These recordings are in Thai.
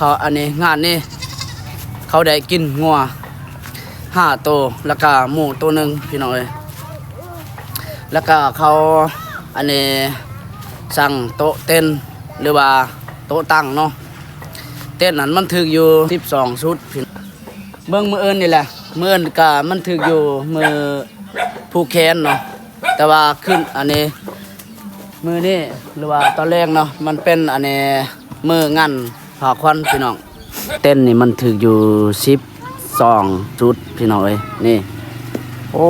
เขาอันนี้งานนี้เขาได้กินงัว5 ตัวแล้วก็หมูตัวหนึ่งพี่น้องเอ้ยแล้วก็เขาอันนี้สั่งโต๊ะเต้นหรือว่าโต๊ะตั้งเนาะเต้นนั้นมันถึกอยู่12 ชุดพี่เบิ่งมืออื่นนี่แหละมืออื่นก็มันถึกอยู่มือผู้แขนเนาะแต่ว่าขึ้นอันนี้มือนี่หรือว่าตอนแรกเนาะมันเป็นอันนี้มืองันผ่าควันพี่น้องเต้นนี่มันถึกอยู่12 ชุดพี่น้องเอ้ยนี่โอ้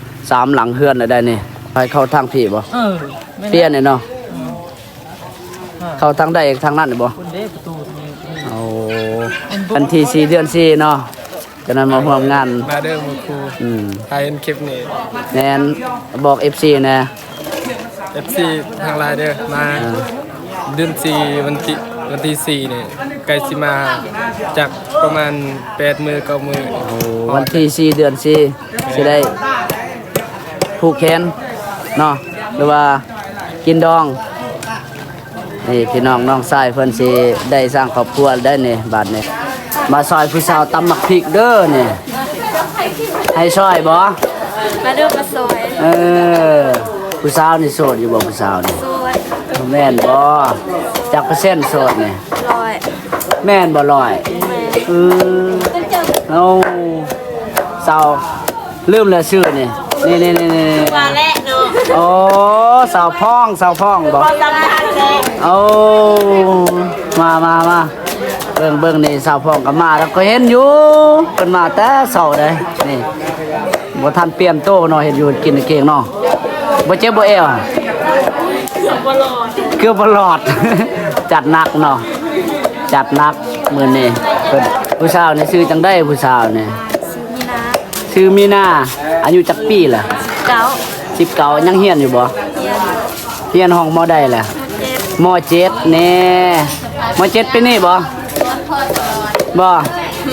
3 หลังเฮือนได้นี่ไปเข้าทางพี่บ่เปลี่ยนนี่เนาะเข้าทางใดทางนั้นบ่คนเด้ประตูนี่โอ้วันที่4 เดือน 4เนาะฉะนั้นมาร่วมงานมาเด้อมาครูถ่ายคลิปนี้แน่นบอก FC นะ FC ทางไลน์เด้อมาเดือน4วันที่4นี่ใกล้สิมาจากประมาณ8 มื้อ9 มื้อโอ้วันที่4 เดือน 4สิได้ผูกแขนเนาะหรือว่ากินดองนี่พี่น้องน้องชายเพิ่นสิได้สร้างครอบครัวได้นี่บาดนี้มาซอยผู้สาวตำหมักพริกเด้อนี่ให้ซอยบ่มาเด้อมาซอยผู้สาวนี่โสดอยู่บ่ผู้สาวนี่โสดแม่นบ่จักเปอร์เซ็นต์โสดนี่100แม่นบ่100เอาสาวลืมแล้วชื่อนี่นี่ว่าแหละเนาะโอ้สาวพ่องบ่บ่สำคัญเลยโอ้มาเบิ่งนี่สาวพ่องก็มาแล้วก็เห็นอยู่เพิ่นมาแต่เช้าเด้นี่บ่ทันเปลี่ยนโตเนาะเห็นอยู่กินเก่งเนาะบ่เจ็บบ่แอวเกือบบ่รอดจัดหนักเนาะจัดหนักมื้อนี้เพิ่นผู้สาวนี่ชื่อจังได๋ผู้สาวนี่ชื่อมีนาอายุจักปีล่ะ19ยังเรียนอยู่บ่เรียนห้องม.ใดล่ะม.7แน่ม.7ปีนี้บ่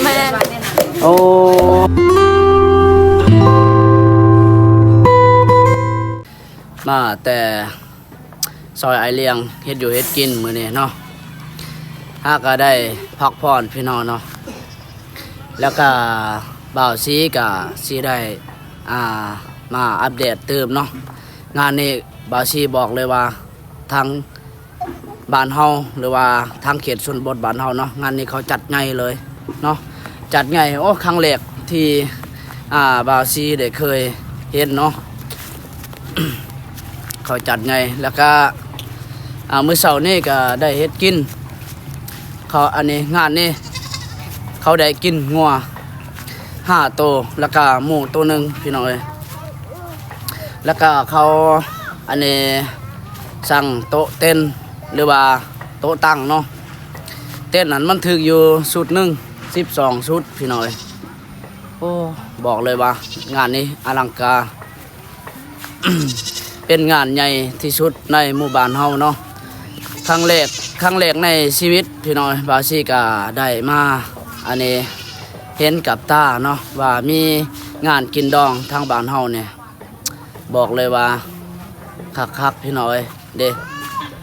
แม่โอ้มาแต่ซอยไอเลียงเฮ็ดอยู่เฮ็ดกินมื้อนี้เนาะถ้าก็ได้พักผ่อนพี่น้องเนาะแล้วก็บ่าวซีก็สิได้มาอัปเดตเติมเนาะงานนี้บ่าวซีบอกเลยว่าทางบ้านเฮาหรือว่าทางเขตชนบทบ้านเฮาเนาะงานนี้เขาจัดใหญ่เลยเนาะจัดใหญ่โอ้ครั้งแรกที่บ่าวซีได้เคยเห็นเนาะ เขาจัดใหญ่แล้วก็มื้อเช้านี้ก็ได้เฮ็ดกินเขาอันนี้งานนี้เขาได้กินงัว5 ตัวแล้วก็หมูตัวหนึ่งพี่น้องเอ้ยแล้วก็เขาอันนี้สั่งโต๊ะเต้นหรือว่าโต๊ะตั้งเนาะเต้นนั้นมันถึกอยู่ชุดหนึ่ง12 ชุดพี่น้องเอ้ยโอ้บอกเลยว่างานนี้อลังการ เป็นงานใหญ่ที่สุดในหมู่บ้านเฮาเนาะครั้งแรกในชีวิตพี่น้องบาซีก็ได้มาอันนี้เห็นกับตาเนาะว่ามีงานกินดองทางบ้านเฮาเนี่ยบอกเลยว่าคักพี่น้อยเด้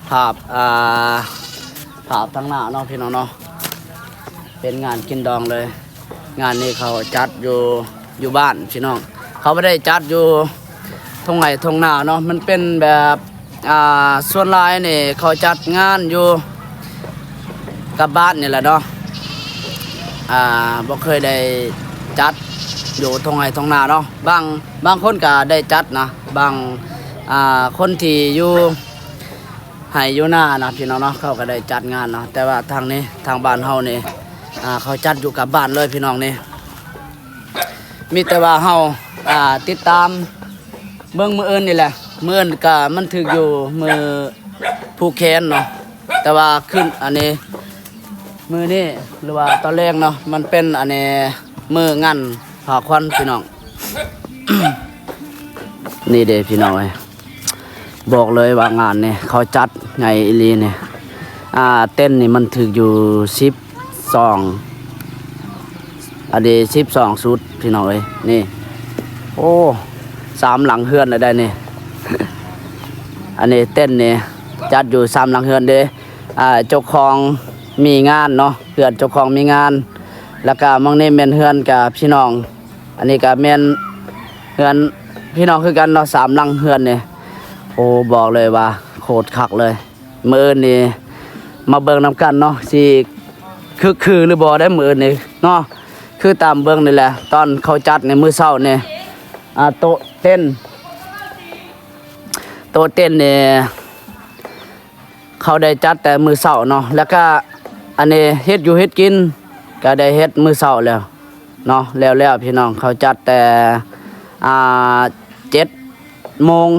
ภาพทั้งหน้าเนาะพี่น้องเนาะเป็นงานกินดองเลยงานนี้เขาจัดอยู่บ้านพี่น้องเขาไม่ได้จัดอยู่ทงไหนทงหน้าเนาะมันเป็นแบบส่วนหลายนี่เขาจัดงานอยู่กับบ้านนี่แหละเนาะบ่เคยได้จัดอยู่ทงไหนทงหน้าเนาะบางคนก็ได้จัดนะบางคนที่อยู่ให้อยู่หน้านะพี่น้องเนาะเขาก็ได้จัดงานเนาะแต่ว่าทางนี้ทางบ้านเฮานี่เขาจัดอยู่กับบ้านเลยพี่น้องนี่มีแต่ว่าเฮาติดตามเบิ่งมื้ออื่นนี่แหละมื้ออื่นก็มันถึกอยู่มือผู้แขนเนาะแต่ว่าขึ้นอันนี้มือนี่หรือว่าตอนแรกเนาะมันเป็นอันนี้มืองันผ่าควันพี่น้อง นี่เด้พี่น้องบอกเลยว่างานนี่เขาจัดไงอีลีเนี่ยเต้นนี่มันถึกอยู่12อันนี้12 ชุดพี่น้องนี่โอ้3 หลังเฮือนได้นี่ อันนี้เต้นนี่จัดอยู่3 หลังเฮือนเด้เจ้าของ มีงานเนาะเฮือนเจ้าของมีงาน แล้วก็มั่งนี่แม่นเฮือนกับพี่น้อง อันนี้ก็แม่นเฮือนพี่น้องคือกันเนาะ3หลังเฮือนนี่โอ้บอกเลยว่าโคตรคักเลยมื้ออื่นนี่มาเบิ่งนํกันเนาะสิคือหรือบ่ได้มื้ออื่นนี่เนาะคือตามเบิ่งนี่แหละตอนเขาจัดในมื้อเช้านี่โต๊ะเต้นนี่เขาได้จัดแต่มื้อเช้าเนาะแล้วก็อันนี้เฮ็ดอยู่เฮ็ดกินก็ได้เฮ็ดมื้อเช้าแล้วเนาะแล้วพี่น้องเขาจัดแต่7 โมง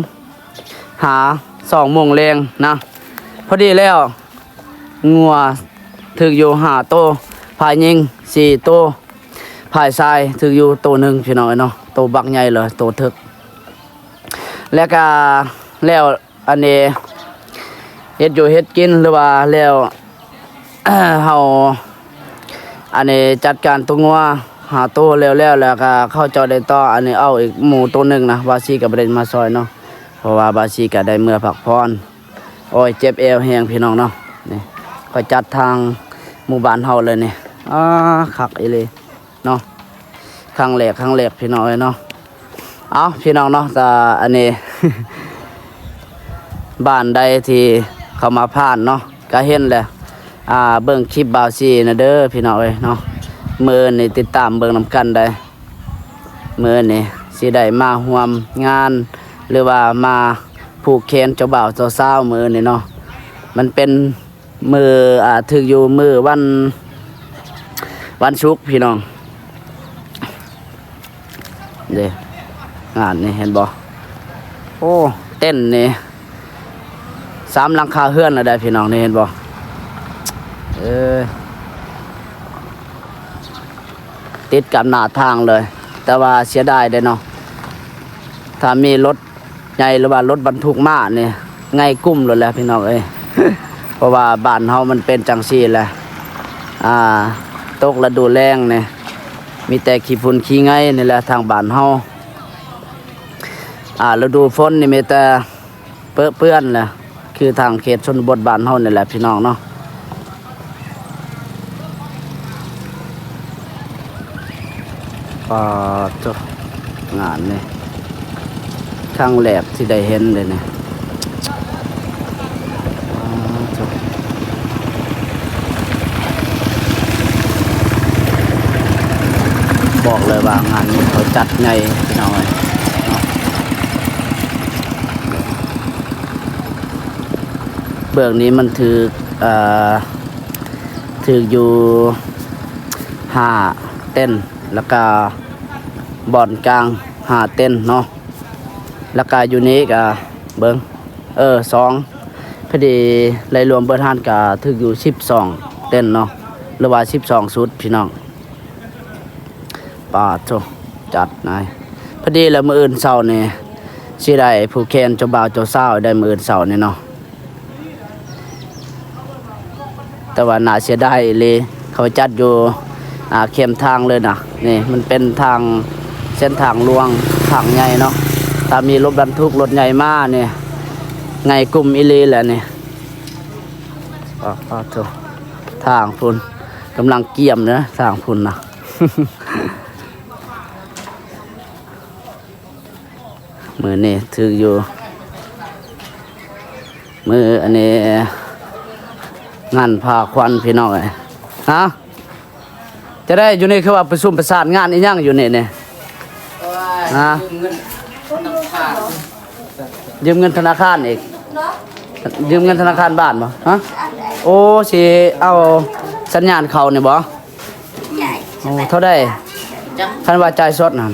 หา2 โมงแรงนะพอดีแล้วงัวถึกอยู่5 โตพายยิง4 โตพายทรายถึกอยู่โตหนึ่งพี่น้องเนาะโตบักใหญ่เลยโตถึกแล้วก็แล้วอันนี้เฮ็ดอยู่เฮ็ดกินหรือว่าแล้ว เฮาอันนี้จัดการตัวงัวหาตัวแล้วก็เข้าเจ้าได้ต่ออันนี้เอาอีกหมูตัวหนึ่งนะบาซีกับประเด็นมาซอยเนาะเพราะว่าบาซีก็ได้เมื่อพักพรโอ้ยเจ็บเอวแหงพี่น้องเนาะนี่ก็จัดทางหมู่บ้านเฮาเลยนี่คักอีเลยเนาะครั้งแรกพี่น้องเนาะเอาพี่น้องเนาะแต่อันนี้ บ้านใดที่เข้ามาผ่านเนาะก็เห็นแหละเบิ่งคลิปบาวซีนะเด้อพี่น้องเนาะมื้อนี่ติดตามเบิ่งนำกันได้มื้อนี่สิได้มาร่วมงานหรือว่ามาผูกแขนเจ้าบ่าวเจ้าสาวมื้อนี่เนาะมันเป็นมื้อถึกอยู่มื้อวันศุกร์พี่น้องเด้งานนี่เห็นบ่โอ้เต้นนี่3 หลังคาเฮือนแล้วได้พี่น้องนี่เห็นบ่ติดกับหน้าทางเลยแต่ว่าเสียดายเด้เนาะถ้ามีรถใหญ่หรือว่ารถบรรทุกมาเนี่ยง่ายกุ้มเลยแหละพี่น้องเอ้ย เพราะว่าบ้านเฮามันเป็นจังซี่แหละตกฤดูแล้งเนี่ยมีแต่ขี้ฝุ่นขี้ไงนี่แหละทางบ้านเฮาฤดูฝนนี่มีแต่เปื้อนแหละคือทางเขตชนบทบ้านเฮานี่แหละพี่น้องเนาะจบงานนี่ครั้งแรกที่ได้เห็นเลยเนี่ยบอกเลยว่างานนี้เขาจัดใหญ่หน่อยเบื้องนี้มันถืออยู่5 เต้นแล้วก็บ่อนกลาง5 เต้นเนาะแล้วก็อยู่นี้ก็เบิ่ง2พอดีรายรวมเบิดหานก็ถึกอยู่12 เต้นเนาะหรือว่า12 ชุดพี่น้องโธ่จัดนายพอดีแล้วมื้ออื่นเช้านี่สิได้ผู้แคนเจ้าบ่าวเจ้าสาวได้มื้ออื่นเช้านี่เนาะแต่ว่าน่าเสียดายเลยเขาจัดอยู่เข้มทางเลยนะนี่มันเป็นทางเส้นทางลวงทางใหญ่เนาะถ้ามีรถบรรทุกรถใหญ่มาเนี่ยไงกลุ่มอิลีแหละนี่โธ่ทางพุ่นกำลังเกี่ยมนะทางพุ่นนะ มือนี่ถืออยู่มืออันนี้งานพาควันพี่น้องเลยฮะจะได้อยู่นี่คือว่าประชุมประสานงานอีกอย่างอยู่นี่เนี่ยฮะยืมเงินธนาคารอีกยืมเงินธนาคารบ้านบ่ฮะโอ้สิเอาสัญญาณเขาเนี่ยบ่โอ้เท่าได้คันว่าจ่ายสดนั่น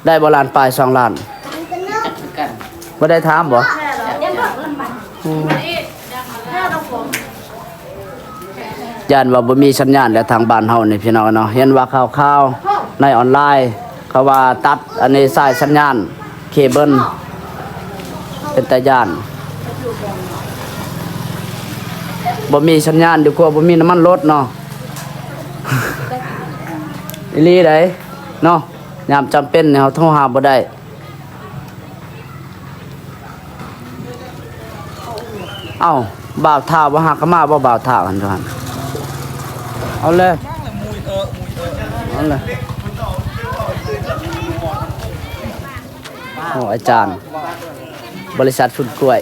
ได้บ่ล้านปลาย2 ล้านบ่ได้ถามบ่ย่านว่าบ่มีสัญญาณแล้วทางบ้านเฮานี่พี่น้องเนาะเห็นว่าข่าวๆในออนไลน์เขาว่าตัดอันนี้สายสัญญาณเคเบิลเป็นตาย่านบ่มีสัญญาณดีกว่าบ่มีน้ำมันรถเนาะ อีหลีได้เนาะยามจำเป็นเนี่ยเฮาโทรหาบ่ได้เอ้า บ่าวท่าบ่หักก็มาบ่บ่าวท่ากันกันเอาเลยเอาเลยโอ้อาจารย์บริษัทฝุ่นกล้วย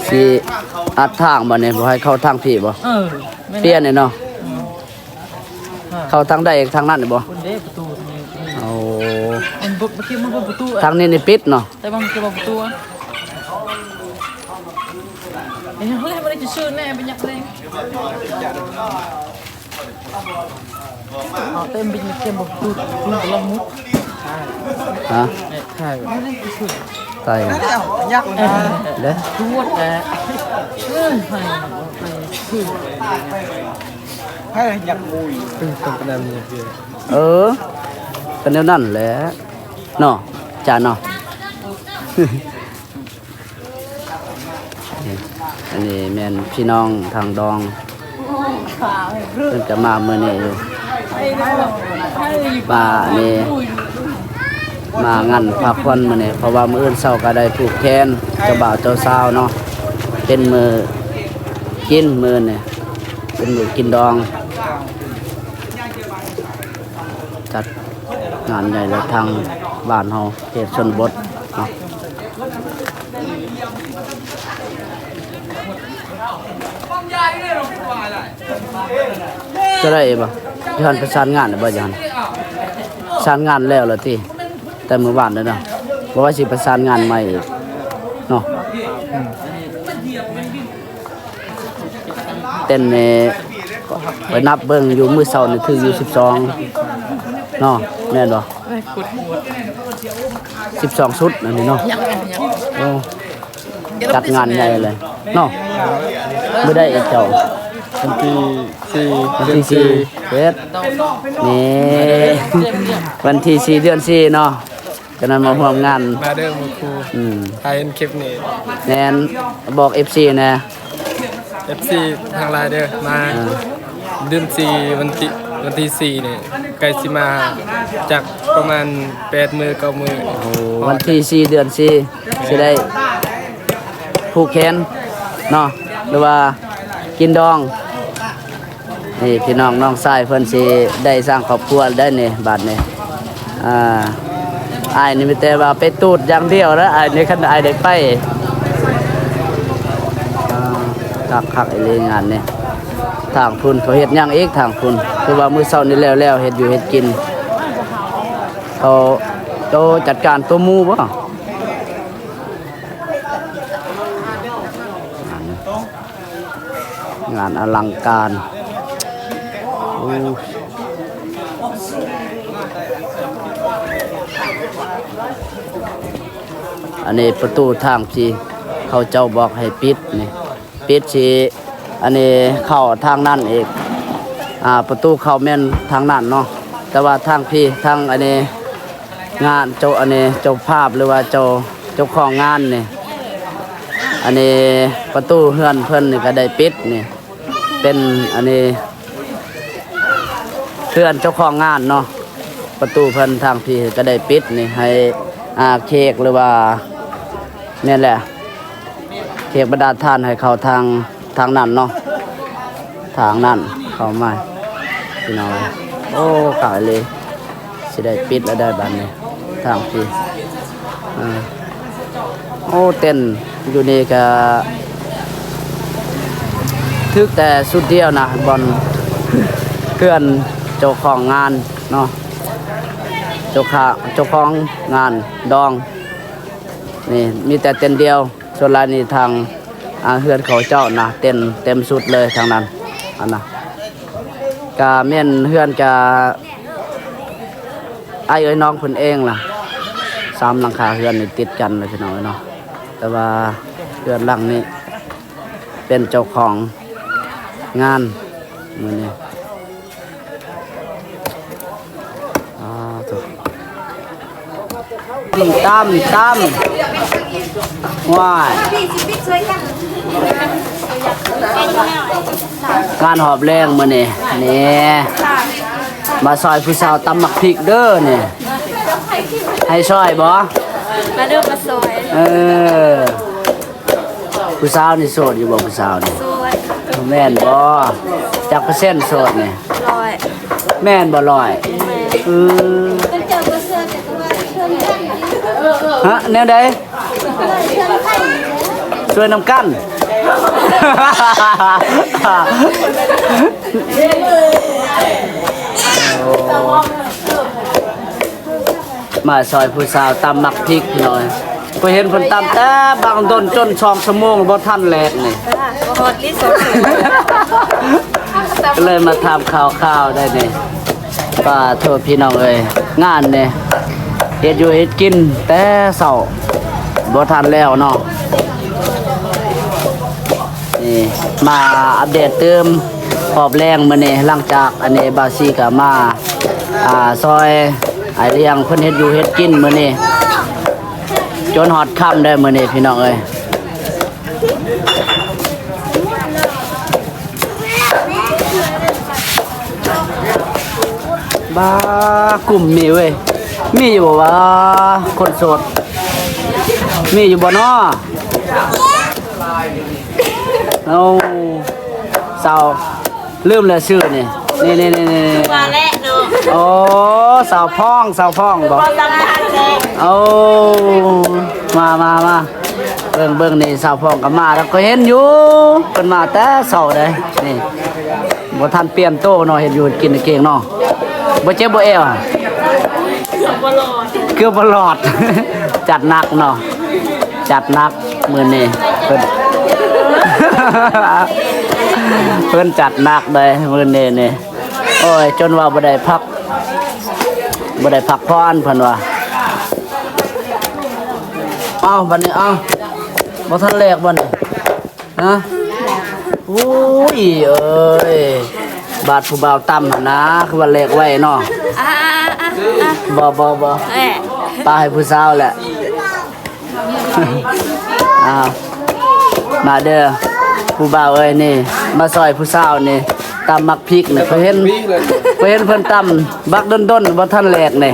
สิอัดทางบ่เนี่ยบ่ให้เข้าทางพี่บ่เปลี่ยนเนี่ยเนาะเข้าทางใดทางนั้นนี่บ่ คนเด้ประตูนี่ โอ้ มันบุกเมื่อกี้มันบุกประตู ทางนี้นี่ปิดเนาะ แต่บางจะบอกประตูไอ้ยังเขาเลยไม่ได้จะชื่อแน่เป็นยักษ์แรงเอาเต็มเป็นเกมบอกประตูคุณกำลังมุด ฮะ ใช่ไม่ได้จะชื่อ ใช่ ยักษ์เลย เด้อ ทวดแต่ให้ชื่อ ให้อยากมุยเป็นตำนานเนี่ยพี่ เป็นแนวนั้นแหละเนาะจานเนาะ อันนี้แม่นพี่น้องทางดองเพิ่นก็มามื้อนี้อยู่มานี่มางั้นพักผ่อนมื้อนี้เพราะว่ามื้ออื่นเช้าก็ได้ผูกแขนเจ้าบ่าวเจ้าสาวเนาะเป็นมื้อกินมื้อนี่เป็นมื้อกินดองจัดงานใหญ่เลยทางบ้านเฮาเขตชนบทเนาะจะได้บ่ยันประสานงานได้บ่ยันประสานงานแล้วล่ะที่แต่มื้อวานเด้อเนาะบ่ว่าสิประสานงานใหม่อีกเนาะเต้นนี่ไปนับเบิ่งอยู่มื้อเช้านี่คืออยู่12เนาะแม่นบ่ ไม่กดหัว 12ชุดอันนี้เนาะ ยักษ์ยักษ์ โอ้จัดงานใหญ่เลยเนาะไม่ได้เจ้า วันที่สี่ วันที่สี่เดือนนี่วันที่สี่เดือนสี่เนาะฉะนั้นมาร่วมงาน มาเด้อมาครู อืม ไทยคลิปนี้ แนนบอก FC นะ FC ทางไลน์เด้อมาเดือน4วันที่4นี่ใกล้สิมาจากประมาณ8มื้อ9มื้อ โอ้วันที่สี่เดือนสี่สิได้ผูกแขนเนาะหรือว่ากินดองนี่พี่น้องน้องชายเพิ่นสิได้สร้างครอบครัวได้นี่บัดนี้อ้ายนี่มีแต่ว่าไปตูดอย่างเดียวแล้วอ้ายนี่คันอ้ายได้ไปคักๆไอ้เรื่องงานนี่ทางพุ่นเขาเฮ็ดหยังอีกทางพุ่นคือว่ามื้อเช้านี้แล้วเฮ็ดอยู่เฮ็ดกินเขาโตจัดการตัวหมู่บ่งานอลังการโอ้อันนี้ประตูทางที่เขาเจ้าบอกให้ปิดนี่ปิดสิอันนี้เข้าทางนั้นอีกประตูเข้าแม่นทางนั้นเนาะแต่ว่าทางพี่ทางอันนี้งานเจ้าอันนี้เจ้าภาพหรือว่าเจ้าของงานนี่อันนี้ประตูเฮือนเพิ่นนี่ก็ได้ปิดนี่เป็นอันนี้เฮือนเจ้าของงานเนาะประตูเพิ่นทางพี่ก็ได้ปิดนี่ให้เค้กหรือว่านี่แหละเค้กบรรดาทานให้เขาทางนั้นเนาะทางนั้นเข้ามาพี่น้องโอ้กายเลยสิได้ปิดแล้วได้บัดนี้ทางพี่โอ้เต้นอยู่นี่ก็ทึกแต่สุดเดียวนะบอลเพื่อนเจ้าของงานเนาะเจ้าของงานดองนี่มีแต่เต้นเดียวส่วนรายนี้ทางเฮือนเขาเจ้านะเต็มสุดเลยทางนั้นอันนะกะเม่นเฮือนกะไอ้เอ้ยน้องเพิ่นเองล่ะ3หลังคาเฮือนนี่ติดกันเลยพี่น้องเนาะแต่ว่าเฮือนหลังนี้เป็นเจ้าของงานมื้อนี้ตามว้ายการหอบแรงมื้อนี้นี่ มาซอยผู้สาวตำหมักพริกเด้อนี่ให้ซอยบ่ มาเริ่มมาซอย เออผู้สาวนี่โสดอยู่บ่ผู้สาวนี่ ซอย แม่นบ่จักเปอร์เซ็นต์โสดนี่ ลอย แม่นบ่ร้อยเออ ก็เจอก็เสื้อแต่ว่าเชิญท่าน ฮะแนวใด เชิญท่าน ช่วยนำกัน มาซอยผู้สาวตำหมักพริกหน่อยก็เห็นคนตำแต่บางต้นจน2 ชั่วโมงบ่ทันแลกนี่ ฮอตลิสต์ ก็เลยมาทำข้าวๆได้นี่ป้าโทษพี่น้องเอ้ยงานเนี่ยเฮ็ดอยู่เฮ็ดกินแต่เช้าบ่ทันแล้วเนาะนี่มาอัปเดตเติมขอบแรงมื้อนี้หลังจากอันนี้บาซีก็มาซอยไอเลี้ยงเพิ่นเฮ็ดอยู่เฮ็ดกินมื้อนี้จนฮอดค่ำได้มื้อนี้พี่น้องเอ้ยบ้ากลุ่มมีเว้ยมีอยู่บ่วะคนโสดมีอยู่บ่น้อเอาสาวลืมแล้วชื่อนี่นี่ มาแล้วเนาะ โอ้สาวพ่องบ่ ตำนานแท้ เอามาเบิ่งนี่สาวพ่องก็มาแล้วก็เห็นอยู่เพิ่นมาแต่เช้าเด้นี่บ่ทันเปลี่ยนโตเนาะเฮ็ดอยู่กินเก่งเนาะบ่เจ็บบ่แอวอะ บอลอด เกือบบ่รอด จัดหนักเนาะจัดหนักมื้อนี้เพิ่น เพิ่นจัดหนักเลยมื้อนี้นี่โอ้ยจนว่าบ่ได้พักพรเพิ่นว่าเอ้าบัดนี้เอ้าบ่ทันแลกบ่นี่ฮะโอ้ยเอ้ยบาดผู้บ่าวต่ำหั่นนะคือว่าแลกไว้เนาะบ่ แหม ป้าให้ผู้สาวแหละ อ้าวมาเด้อผู้บ่าวเอ้ยนี่มาซอยผู้สาวนี่ตำมักพริกนี่เพิ่นเห็นเพิ่นตำบักด้นๆบ่ทันแลกนี่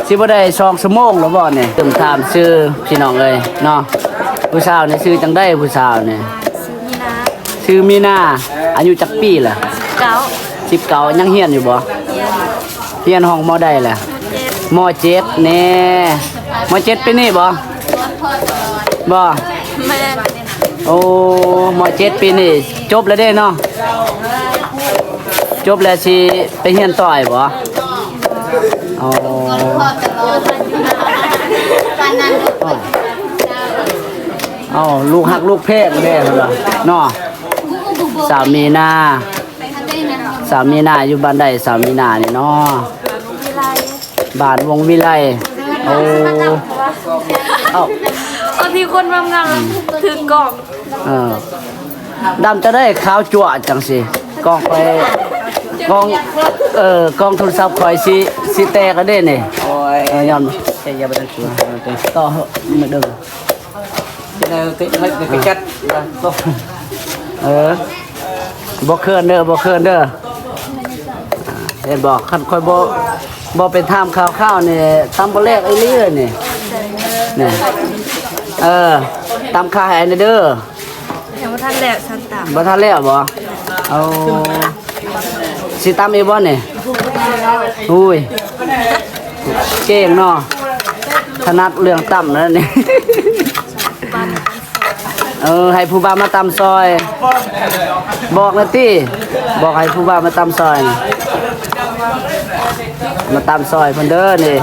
สิบ่ได้2 ชั่วโมงแล้วบ่นี่ตึมถามชื่อพี่น้องเอ้ยเนาะผู้สาวนี่ชื่อจังได๋ผู้สาวนี่ ซื้อมีนา ชื่อมีนาอายุจักปีล่ะ เก้า 19ยังเรียนอยู่บ่เรียนห้องมอได้ล่ะม.7แน่ม.7ปีนี้บ่ บ่ แม่ โอ้ม.7ปีนี้จบแล้วเด้เนาะจบแล้วสิไปเรียนต่ออีกบ่อ๋อเอาลูกฮักลูกเพศเด้พุ่นล่ะเนาะสามีนาอยู่บ้านใดสามีนานี่เนาะ วิไล บ้านวงวิไลโอ้เอ้า บางทีคนบางงานถือกล่อง ดำจะได้ขาวจั่วจังสิกองไปกองกองโทรศัพท์คอยสิแตกก็ได้นี่โอ้ยยอมใช่ยาบ่ได้ชัวต่อเหอะไม่ดึงที่ไหนติให้ไปจัดบ่เคลื่อนเด้อเห็นบอกคันคอยบ่ไปถามข่าวๆนี่ตำบ่แลกไอ้ลี่เลยนี่ตำค่าให้อันนี้เด้อ ยังไม่ทันแล้วฉันตาม บ่ทันแล้วบ่เอาสิตำอีกบ่นี่อุ้ยเก่งเนาะถนัดเรื่องตำนั่นนี่ ให้ผู้บ่าวมาตำซอย บอกนะติบอกให้ผู้บ่าวมาตำซอยน่ะมาตำซอยเพิ่นเด้อนี่